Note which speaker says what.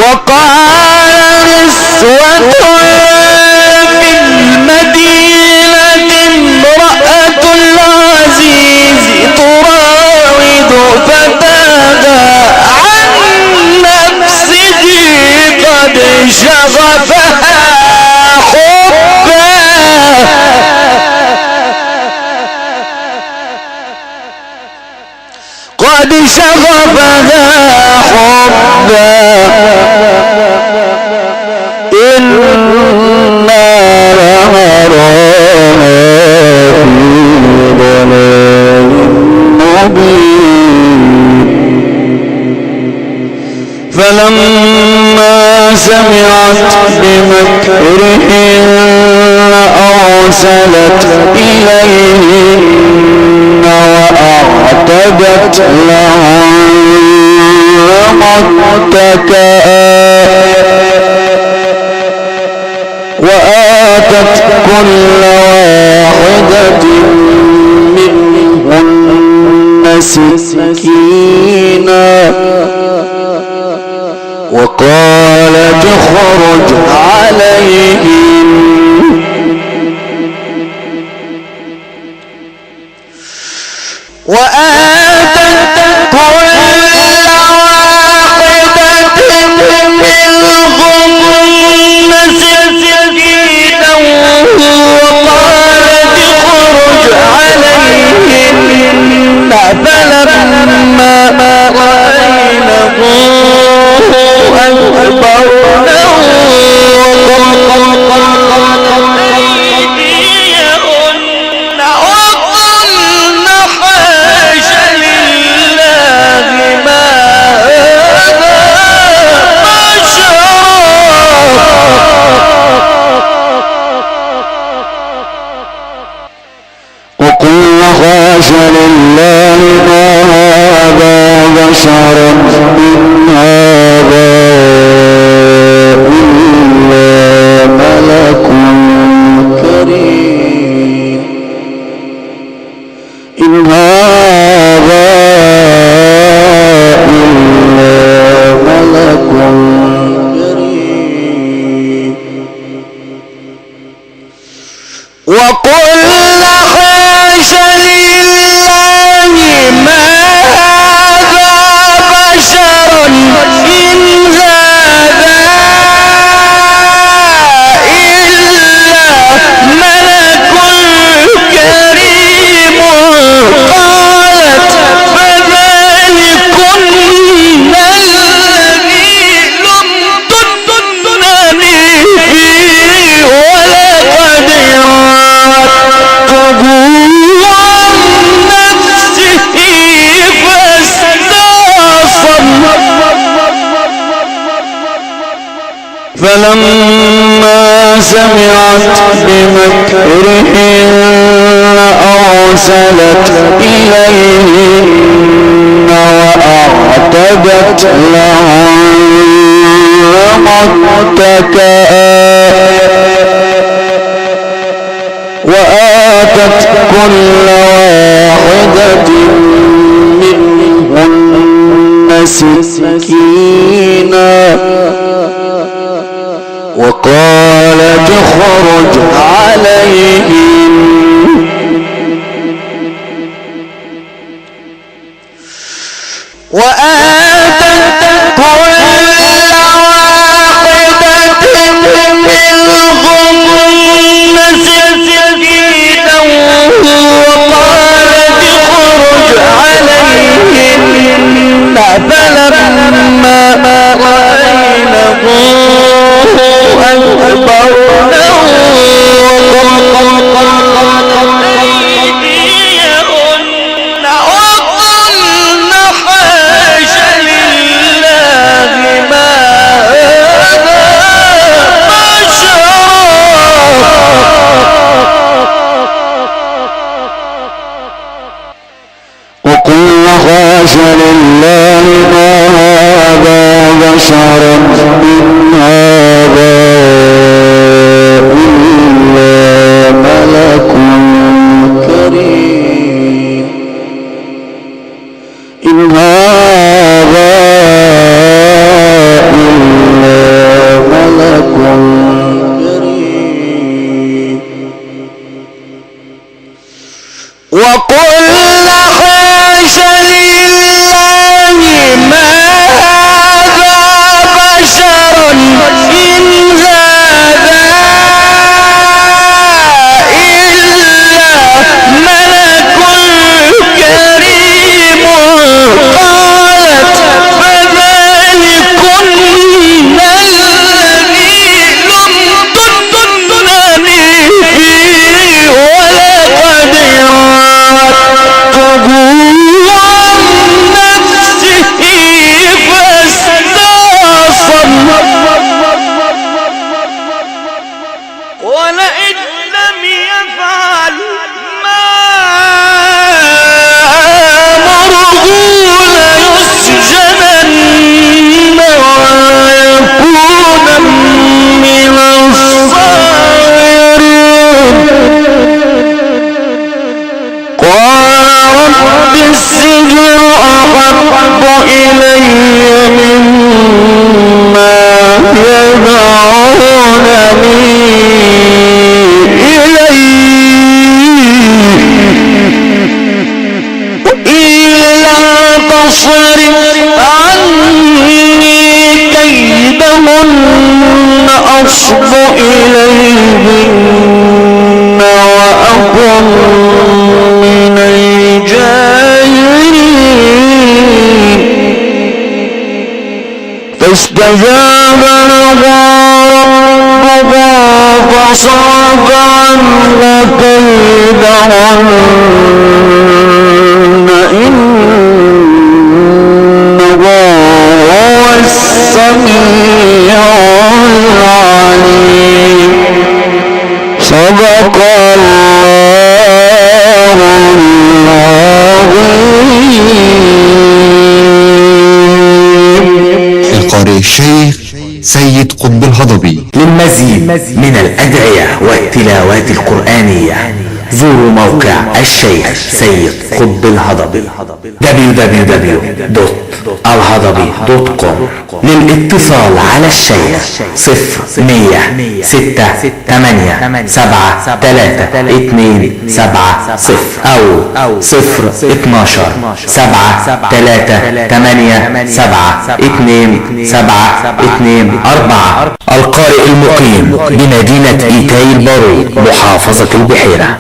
Speaker 1: وقال نسوة في المدينة امرأة العزيز تراود فتاها عن نفسه قد شغفها حبا إنا لنراها في ضلال مبين فلما سمعت بمكرهن أرسلت إليهن وأعتدت لهن متكئا وآتت كل واحدة منهن سكينا وقالت اخرج عليهم وآتت كل واحدة منهن سكينا وقالت اخرج عليهن فلما رأينه أكبرنه وقلن أيديهن وقلن حاش لله ما هذا بشرا وقلن حاش لله ما هذا بشرا إن هذا إلا ملك كريم إن هذا إلا ملك كريم وقلن حاش لله ما هذا بشرا إن هذا إلا ملك كريم قالت فذلكن الذي لمتنني فيه ولقد راودته عن نفسه فاستعصم فلما سمعت بمكرهن أرسلت إليهن وأعتدت لهن متكئا وآتت كل واحدة منهن سكينا وقالت اخرج عليهم وآتت كل واحدة منهن سكينا وقالت اخرج عليهن فلما رأينه أكبرنه وقلن أيديهن وقلن حاش لله ما هذا بشرا وقلن حاش لله ما هذا بشرا إن هذا إلا ملك كريم إن هذا إلا منهن أصب إليهن وأكن من الجاهلين فاستجاب له ربه فصرف عنه كيدهن إنه هو السميع العليم. صدق الله العظيم.
Speaker 2: القارئ الشيخ سيد قطب الهضبي.
Speaker 3: للمزيد من الأدعية والتلاوات القرآنية زوروا موقع الشيخ سيد قطب الهضبي www.alhadabi.com. للاتصال على الشيخ 010068733270 أو 012-388-7-2-7-2-4. القارئ المقيم بمدينة إيتاي البارود محافظة البحيرة.